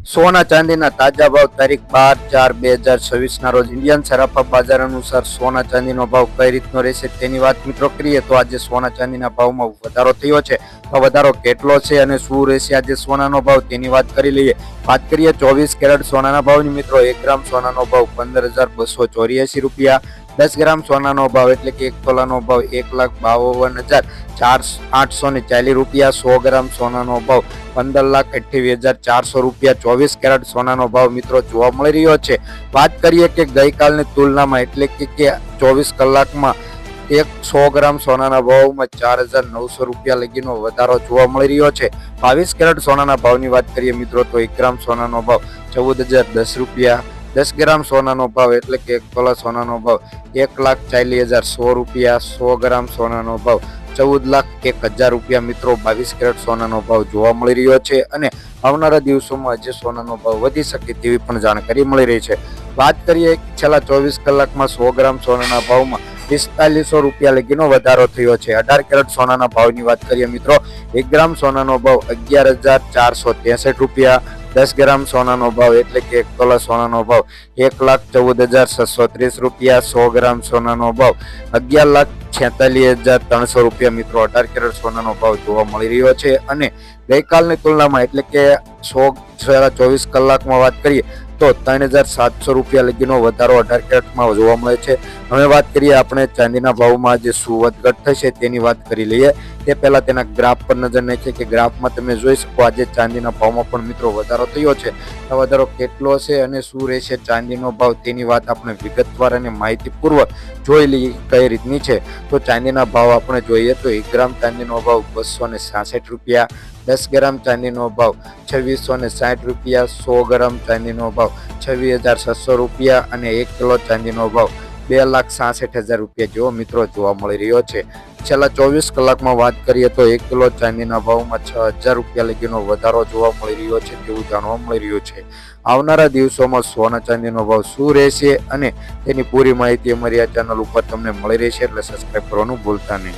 સોના ચાંદીના તાજા ભાવ તારીખ 12/4/2026 ના રોજ ઇન્ડિયન સરાફા બજાર અનુસાર સોના ચાંદીનો ભાવ કઈ રીતનો રહેશે તેની વાત મિત્રો કરીએ તો આજે સોના ચાંદીના ભાવમાં વધારો થયો છે તો વધારો કેટલો છે અને શું રહેશે આજે સોનાનો ભાવ તેની વાત કરી લઈએ। વાત કરીએ 24 કેરેટ સોનાના ભાવની મિત્રો 1 ગ્રામ સોનાનો ભાવ 15,284 રૂપિયા, 10 ગ્રામ સોનાનો ભાવ એટલે કે 1 તોલાનો ભાવ 1,52,840 રૂપિયા, 100 ગ્રામ સોનાનો ભાવ 15,28,400 રૂપિયા 24 કેરેટ સોનાનો ભાવ મિત્રો જોવા મળી રહ્યો છે। વાત કરીએ કે ગઈકાલની તુલનામાં એટલે કે 24 કલાકમાં 100 ગ્રામ સોનાના ભાવમાં 4,900 રૂપિયા લગીનો વધારો જોવા મળી રહ્યો છે। 22 કેરેટ સોનાના ભાવની વાત કરીએ મિત્રો તો 1 ગ્રામ સોનાનો ભાવ 14,010 રૂપિયા, 10 ગ્રામ સોનાનો ભાવ એટલે કે 1 તોલા સોનાનો ભાવ 1,40,100 રૂપિયા, 100 ગ્રામ સોનાનો ભાવ 14,01,000 રૂપિયા મિત્રો 22 કેરેટ સોનાનો ભાવ જોવા મળી રહ્યો છે અને આવનારા દિવસોમાં હજી સોનાનો ભાવ વધી શકે તેવી પણ જાણકારી મળી રહી છે। વાત કરીએ છેલ્લા 24 કલાકમાં 100 ગ્રામ સોનાના ભાવમાં 4500 રૂપિયા લગીનો વધારો થયો છે। 18 કેરેટ સોનાના ભાવની વાત કરીએ મિત્રો 1 ગ્રામ સોનાનો ભાવ 11,463 રૂપિયા, 10 ગ્રામ સોનાનો ભાવ એટલે કે 1 તોલા સોનાનો ભાવ 1,14,630 રૂપિયા, 100 ગ્રામ સોનાનો ભાવ 11,46,300 રૂપિયા મિત્રો 18 કેરેટ સોનાનો ભાવ જોવા મળી રહ્યો છે અને ગઈકાલની તુલનામાં એટલે કે 24 કલાકમાં વાત કરીએ તો 3,700 રૂપિયા લગીનો વધારો 18 કેરેટમાં જોવા મળે છે। હવે વાત કરીએ આપણે ચાંદીના ભાવમાં જે શું વધઘટ થશે તેની વાત કરી લઈએ તે પહેલા તેના ગ્રાફ પર નજર નાખીએ કે ગ્રાફમાં તમે જોઈ શકો આજે ચાંદીના ભાવમાં પણ મિત્રો વધારો થયો છે। આ વધારો કેટલો છે અને શું રહેશે ચાંદીનો ભાવ તેની વાત આપણે વિગતવાર અને માહિતીપૂર્વક જોઈ લઈએ કઈ રીતની છે। તો ચાંદીના ભાવ આપણે જોઈએ તો 1 ગ્રામ ચાંદીનો ભાવ 266 રૂપિયા, 10 ગ્રામ ચાંદીનો ભાવ 2,660 રૂપિયા, 100 ગ્રામ ચાંદીનો ભાવ 26,600 રૂપિયા અને 1 કિલો ચાંદીનો ભાવ 2,66,000 રૂપિયા જેવો મિત્રો જોવા મળી રહ્યો છે। છેલ્લા 24 કલાકમાં વાત કરીએ તો 1 કિલો ચાંદીના ભાવમાં 6,000 રૂપિયા લગીનો વધારો જોવા મળી રહ્યો છે તેવું જાણવા મળી રહ્યું છે। આવનારા દિવસોમાં સોના ચાંદીનો ભાવ શું રહેશે અને તેની પૂરી માહિતી અમારી આ ચેનલ ઉપર તમને મળી રહેશે એટલે સબસ્ક્રાઇબ કરવાનું ભૂલતા નહીં।